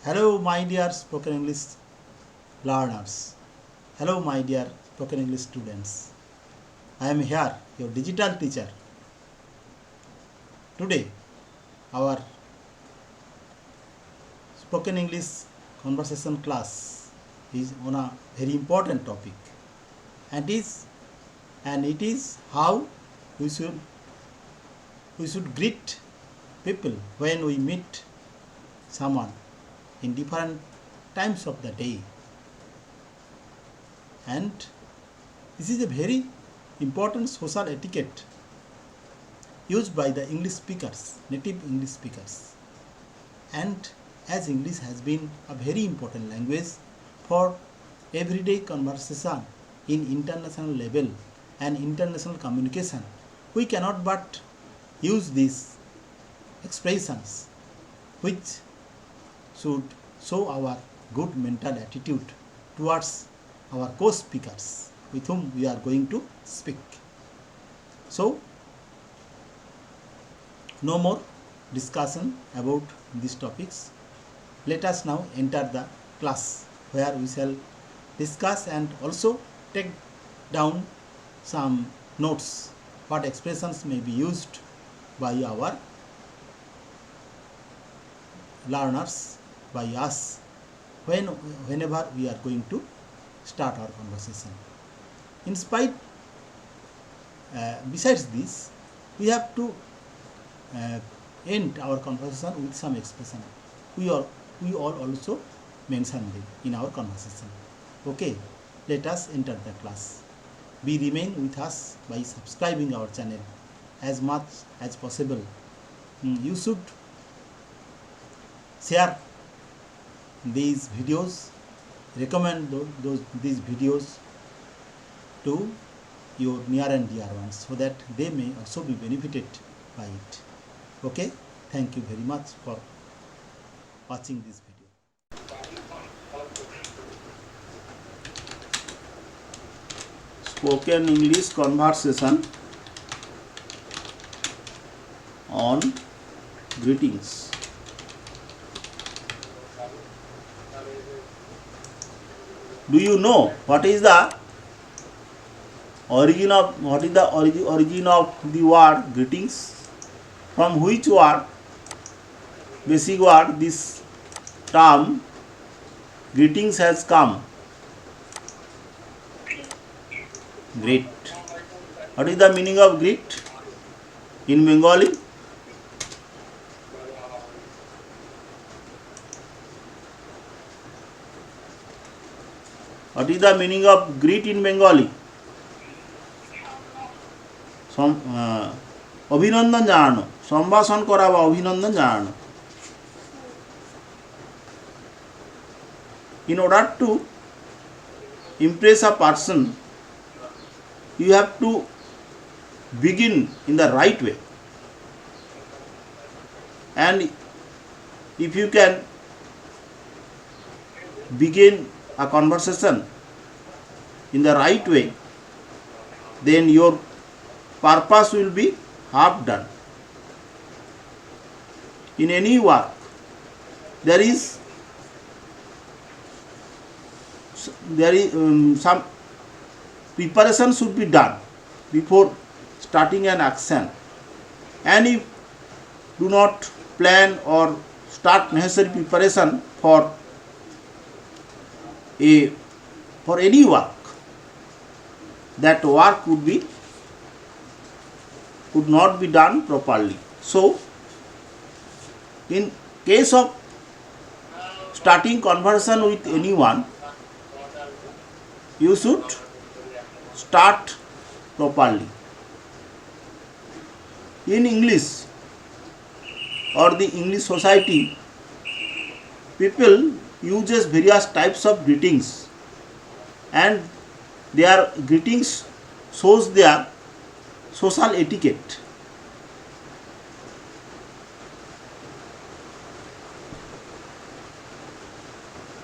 Hello, my dear spoken English learners. Hello, my dear spoken English students. I am here, your digital teacher. Today, our spoken English conversation class is on a very important topic, and it is how we should greet people when we meet someone in different times of the day. And this is a very important social etiquette used by the English speakers, native English speakers. And as English has been a very important language for everyday conversation in international level and international communication, we cannot but use these expressions which should show our good mental attitude towards our co-speakers with whom we are going to speak. So, no more discussion about these topics. Let us now enter the class where we shall discuss and also take down some notes what expressions may be used by our learners, by us, whenever we are going to start our conversation. Besides this, we have to end our conversation with some expression. We all also mention them in our conversation. Okay, let us enter the class. Be remain with us by subscribing our channel as much as possible. You should share these videos, recommend these videos to your near and dear ones so that they may also be benefited by it. Okay, thank you very much for watching this video. Spoken English conversation on greetings. Do you know what is the origin of the word greetings? From which word, basic word, this term greetings has come? Greet. What is the meaning of greet in Bengali? What is the meaning of greet in Bengali? অভিনন্দন জানানো, সম্ভাষণ করা বা অভিনন্দন জানানো. In order to impress a person, you have to begin in the right way. And if you can begin a conversation in the right way, then your purpose will be half done. In any work, there is some preparation should be done before starting an action, and if do not plan or start necessary preparation for any work, that work could not be done properly. So, in case of starting conversation with anyone, you should start properly. In English or the English society, people uses various types of greetings, and their greetings shows their social etiquette.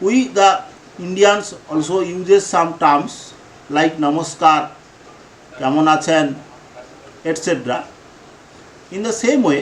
We the Indians also uses some terms like namaskar, কেমন আছেন, etc. In the same way,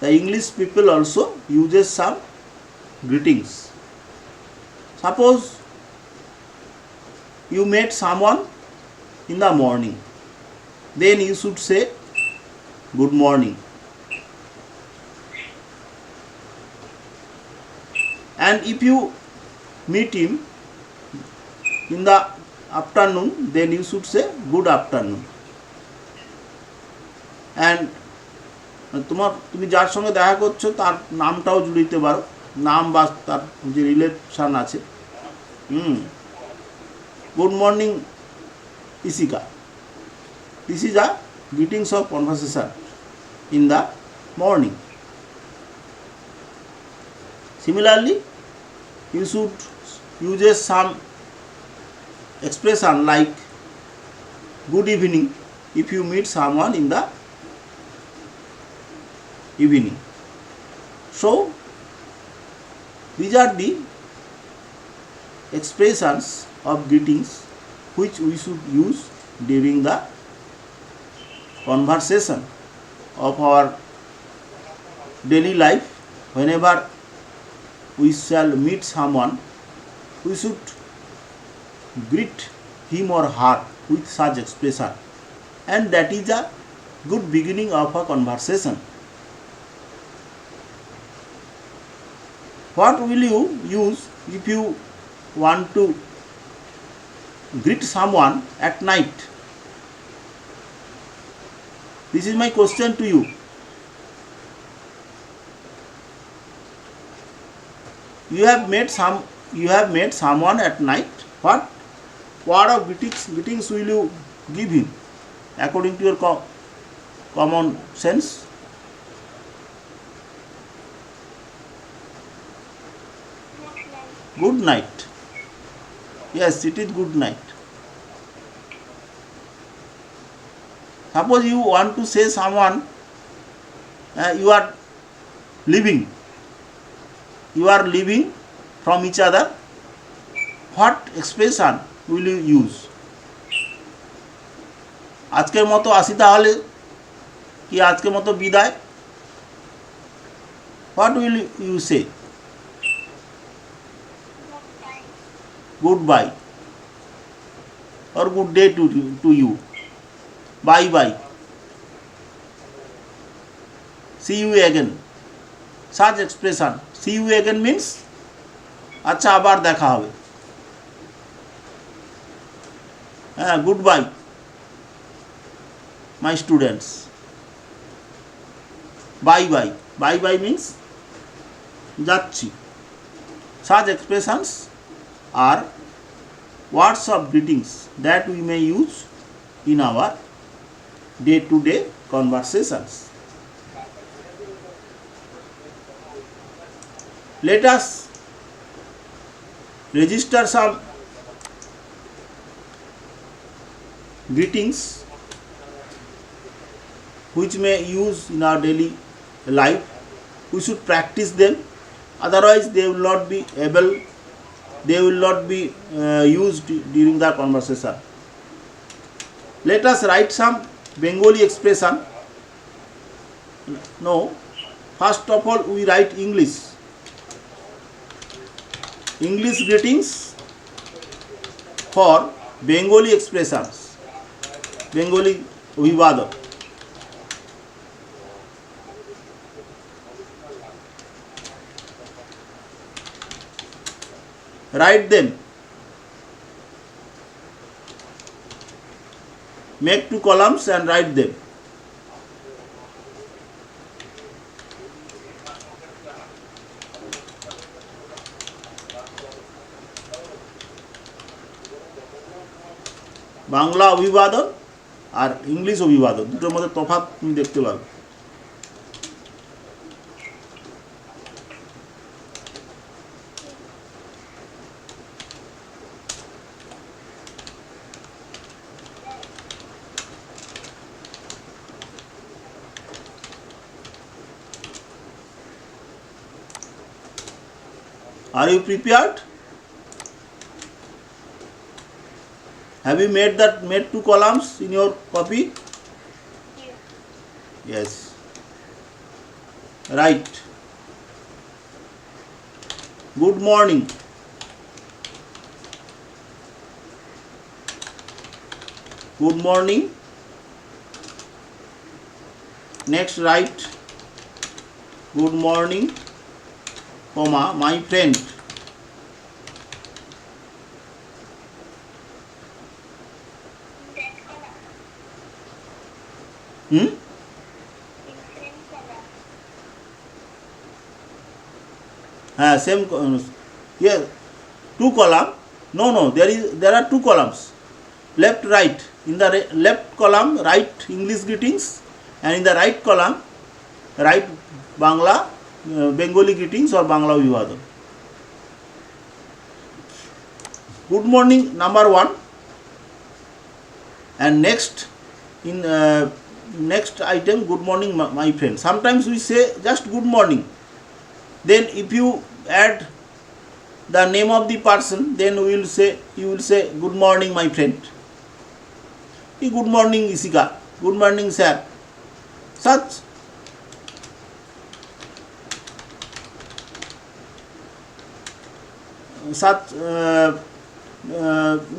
the English people also uses some greetings. Suppose you met someone in the morning, then you should say good morning. And if you meet him in the afternoon, then you should say good afternoon. And তুমি যার সঙ্গে দেখা করছো তার নামটাও জুড়ে দিতে পারো, নাম বা তার যে রিলেশন আছে। Good morning ইসিকা, this is a greetings of conversation in the morning. Similarly, you should use some expression like good evening if you meet someone in the evening. So these are the expressions of greetings which we should use during the conversation of our daily life. Whenever we shall meet someone, we should greet him or her with such expression, and that is a good beginning of a conversation. What will you use if you want to greet someone at night? This is my question to you. You have met someone at night. What word of greetings will you give him according to your common sense? Good night. Yes, it is good night. Suppose you want to say someone you are leaving from each other, what expression will you use? আজকের মতো আসি তাহলে, কি আজকের মতো বিদায়? What will you say? Goodbye or good day to you. Bye bye. See you again. Such expression. See you again means আচ্ছা আবার দেখা হবে। Goodbye my students. Bye bye. Bye bye means যাচ্ছি। Such expressions are words of greetings that we may use in our day-to-day conversations. Let us register some greetings which may use in our daily life. We should practice them, otherwise they will not be used during the conversation. Let us write some Bengali expression. No, first of all we write English greetings for Bengali expressions, Bengali অভিবাদন। Write them. Make 2 columns and write them. Bangla অভিবাদন আর English অভিবাদন দুটোর মধ্যে তফাৎ তুমি দেখতে পাবে। Are you prepared? Have you made 2 columns in your copy? Yes. Right. Good morning. Good morning. Next write good morning, comma, my friend. Hmm? Same. Yes. Two column. No. There are two columns. Left, right. In the left column, write English greetings, and in the right column, write Bangla, Bengali greetings or Bangla Vibhadon. Good morning, number one, and next in next item, good morning, my friend. Sometimes we say just good morning. Then if you add the name of the person, then you will say good morning, my friend. Good morning, Isika. Good morning, sir. Such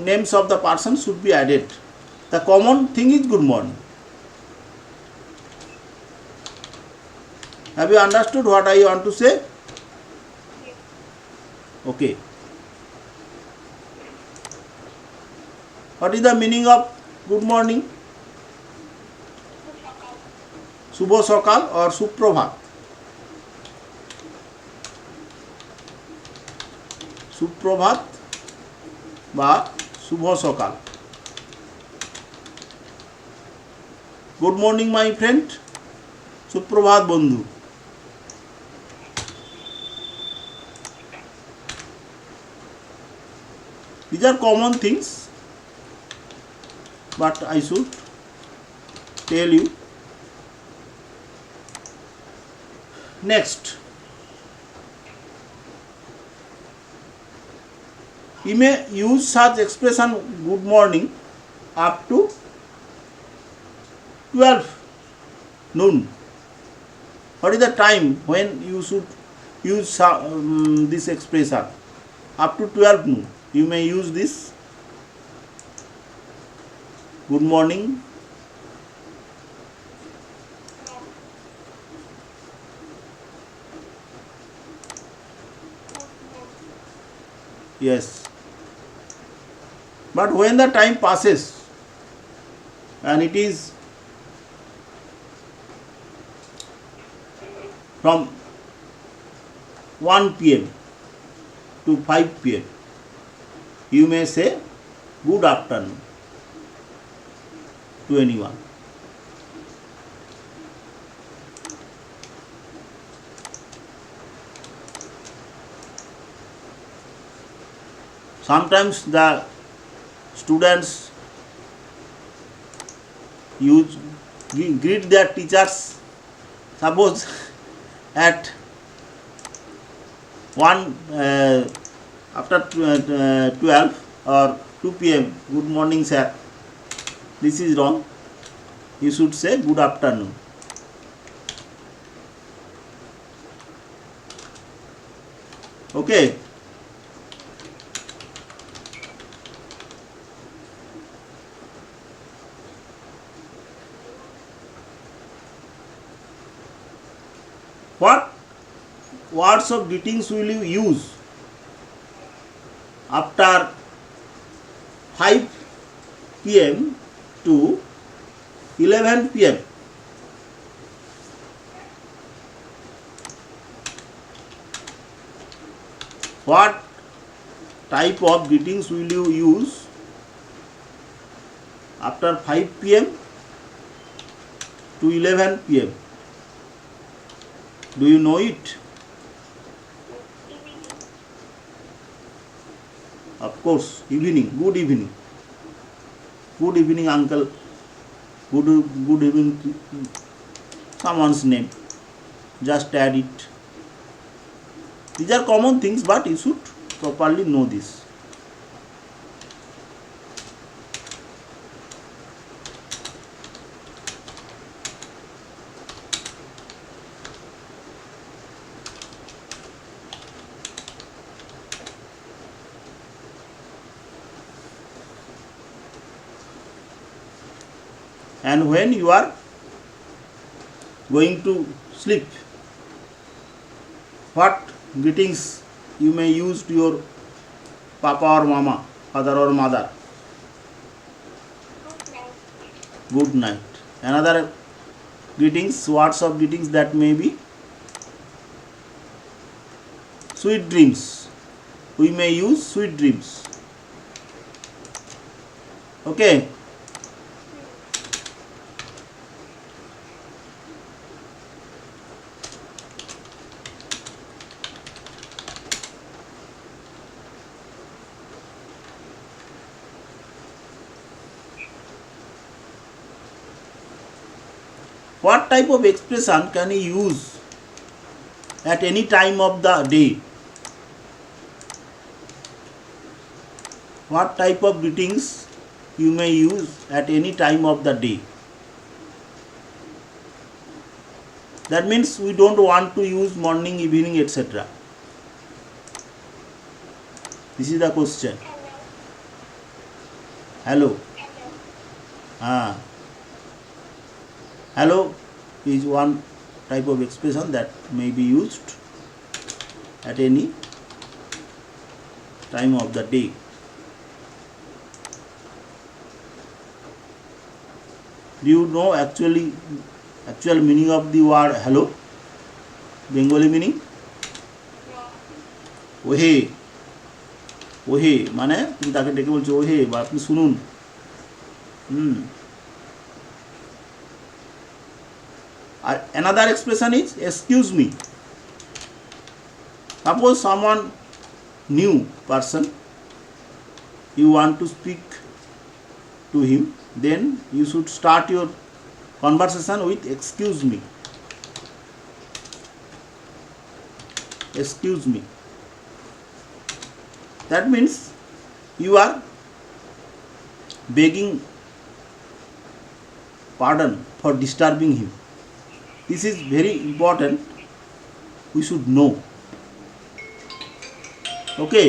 names of the person should be added. The common thing is good morning. Have you understood what I want to say? Okay. What is the meaning of good morning? Shubho Sakal or Suprabhat? Suprabhat বা শুভ সকাল. Good morning, my friend. সুপ্রভাত বন্ধু. These are common things, but I should tell you. Next, you may use such expression good morning up to 12 noon. What is the time when you should use this expression? Up to 12 noon. You may use this good morning. Yes. But when the time passes and it is from 1 p.m. to 5 p.m., you may say good afternoon to anyone. Sometimes the students greet their teachers, suppose at 12 or 2 p.m. good morning sir. This is wrong. You should say good afternoon. Okay. What words of greetings will you use after 5 p.m. to 11 p.m.? What type of greetings will you use after 5 p.m. to 11 p.m.? Do you know it? Of course, evening. Good evening. Good evening, uncle. Good evening. Someone's name. Just add it. These are common things, but you should properly know this. and when you are going to sleep, what greetings you may use to your papa or mama, father or mother? Good night. Another greetings, words of greetings that may be sweet dreams. We may use sweet dreams. Okay. What type of expression can you use at any time of the day? What type of greetings you may use at any time of the day? That means we don't want to use morning, evening, etc. This is the question. Hello. Hello is one type of expression that may be used at any time of the day. Do you know actual meaning of the word hello? Bengali meaning? ওহে ওহে মানে তুমি তাকে ডেকে বলছো ওহে বা আপনি শুনুন। আর another expression is excuse me. Suppose someone new person, you want to speak to him, then you should start your conversation with excuse me. Excuse me. That means you are begging pardon for disturbing him. This is very important. We should know. Okay.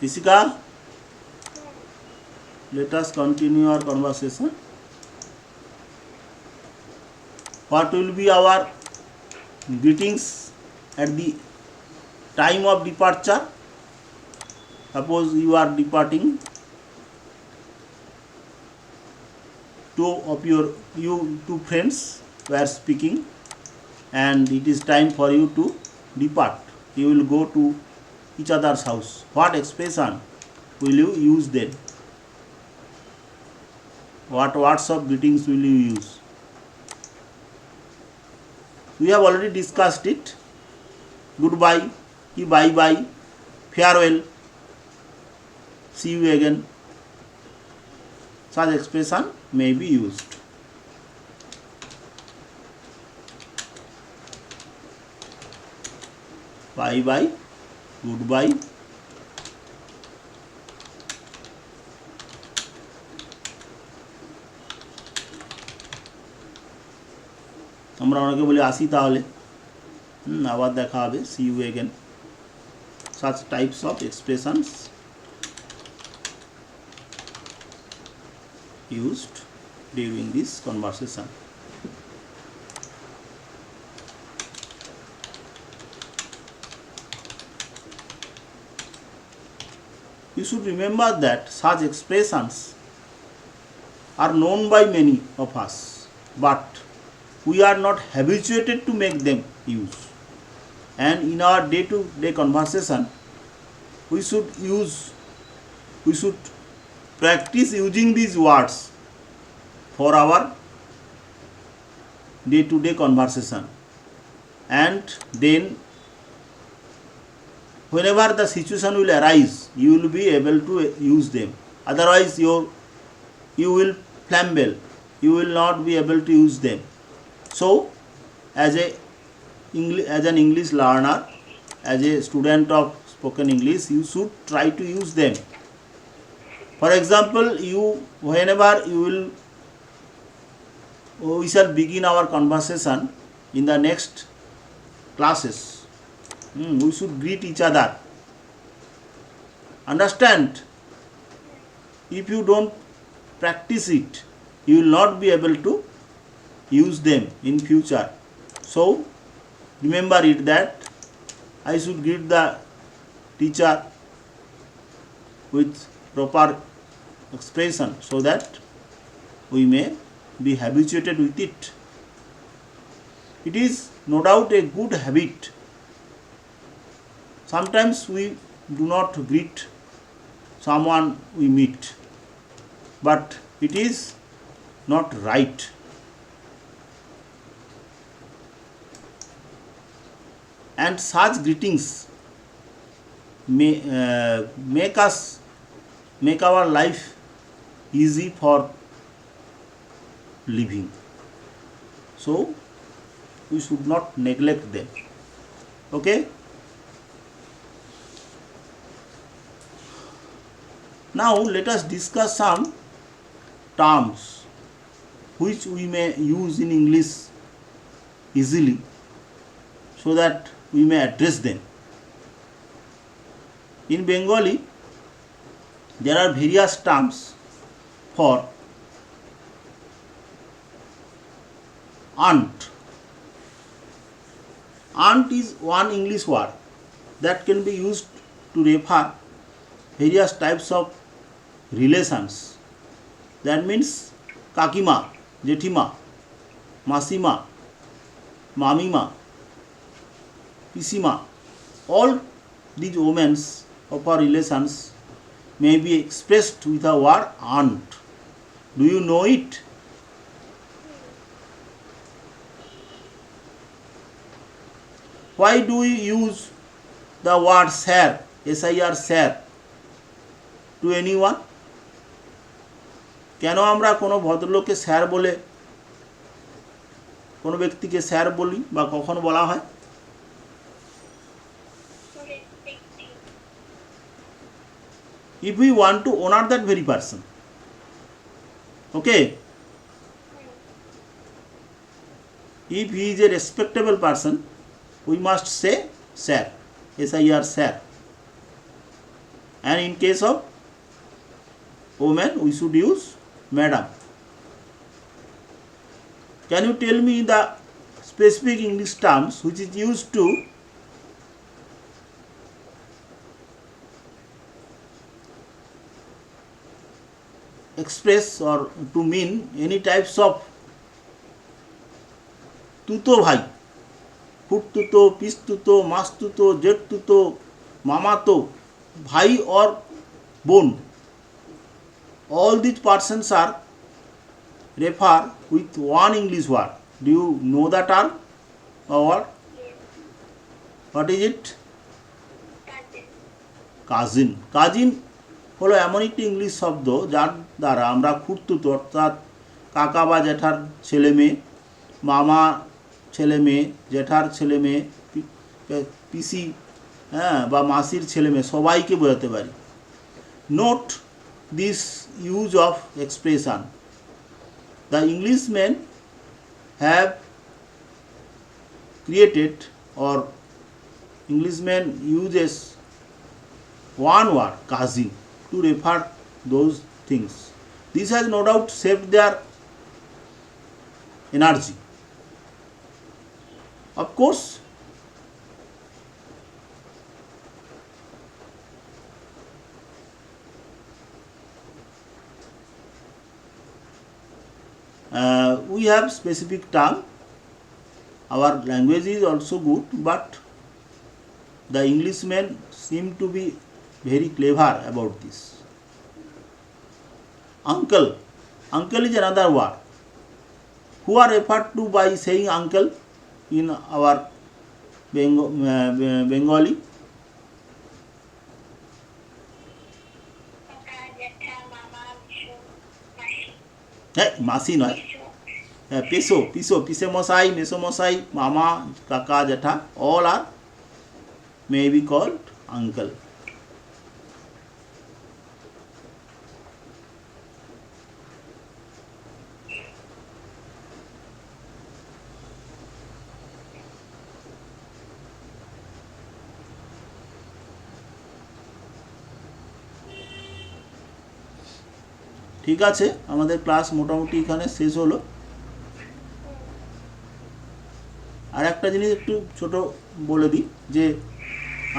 Isika, let us continue our conversation. What will be our greetings at the time of departure? Suppose you are departing, two friends were speaking and it is time for you to depart. You will go to each other's house. What expression will you use then? What words of greetings will you use? We have already discussed it. Goodbye, bye bye, farewell, see you again. Such expression may be used. Bye bye, goodbye. আমরা অনেকে বলি আসি তাহলে, আবার দেখা হবে, see you again. Such types of expressions used during this conversation. You should remember that such expressions are known by many of us, but we are not habituated to make them use. And in our day-to-day conversation, we should practice using these words for our day-to-day conversation, and then whenever the situation will arise, you will be able to use them. Otherwise you will flamble, you will not be able to use them. So as an English learner, as a student of spoken English, you should try to use them. For example, whenever we shall begin our conversation in the next classes, we should greet each other. Understand? If you don't practice it, you will not be able to use them in future. So remember it that I should greet the teacher with proper expression so that we may be habituated with it. It is no doubt a good habit. Sometimes we do not greet someone we meet, but it is not right. And such greetings may make our life easy for living. So we should not neglect them. Okay? Now let us discuss some terms which we may use in English easily so that we may address them. In Bengali, there are various terms for aunt. Aunt is one English word that can be used to refer various types of relations. That means Kakima, Jethima, Masima, Mamima, Pisima. All these women of our relations may be expressed with the word aunt. Do you know it? Why do we use the word sir, S-I-R, sir, to anyone? কেন আমরা কোনো ভদ্রলোককে sir বলে কোনো ব্যক্তিকে sir বলি বা কখন বলা হয়? If we want to honor that very person, okay, if he is a respectable person, we must say sir, S-I-R, sir. And in case of women, we should use madam. Can you tell me the specific English terms which is used to express or to mean any types of tuto bhai, put tuto, pis tuto, mas tuto, jet tuto, mamato, bhai or bon? All these persons are refer with one English word. Do you know the term or what? What is it? Cousin. Cousin হলো এমন একটি English শব্দ যার দ্বারা আমরা খুড়তুতো অর্থাৎ কাকা বা জ্যাঠার ছেলে মেয়ে, মামা ছেলে মেয়ে, জ্যাঠার ছেলে মেয়ে, পিসি বা মাসির ছেলে মেয়ে সবাইকে বোঝাতে পারি। Note this use of expression. The Englishmen have created or Englishman uses one word, cousin, to refer those things. This has no doubt saved their energy. Of course, we have specific term. Our language is also good, but the Englishmen seem to be very clever about this. Uncle. Uncle is another word. Who are referred to by saying uncle in our Bengali? মাসি নয়, peso, পিসে মশাই, মেসো মশাই, মামা, কাকা, জ্যাঠা, all are may be called uncle. ঠিক আছে, আমাদের ক্লাস মোটামুটি এখানে শেষ হলো। আর একটা জিনিস একটু ছোট বলে দিই, যে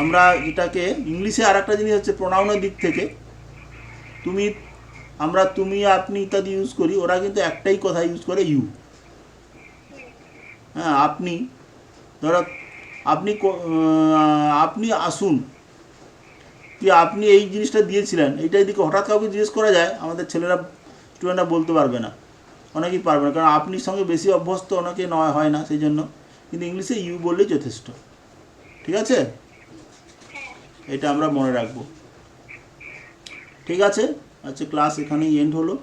আমরা যেটাকে ইংলিশে আর একটা জিনিস হচ্ছে প্রোনাউনের দিক থেকে, তুমি, আমরা তুমি, আপনি ইত্যাদি ইউজ করি, ওরা কিন্তু একটাই কথা ইউজ করে, ইউ। হ্যাঁ, আপনি, ধরো আপনি আপনি আসুন, কি আপনি এই জিনিসটা দিয়েছিলেন, এইটা এদিকে হঠাৎ কাউকে জিজ্ঞেস করা যায়, আমাদের ছেলেরা, স্টুডেন্টরা বলতে পারবে না, অনেকেই পারবে না, কারণ আপনির সঙ্গে বেশি অভ্যস্ত অনেকে হয় না, সেই জন্য। কিন্তু ইংলিশে ইউ বললেই যথেষ্ট। ঠিক আছে, এটা আমরা মনে রাখবো। ঠিক আছে, আচ্ছা, ক্লাস এখানেই এন্ড হলো।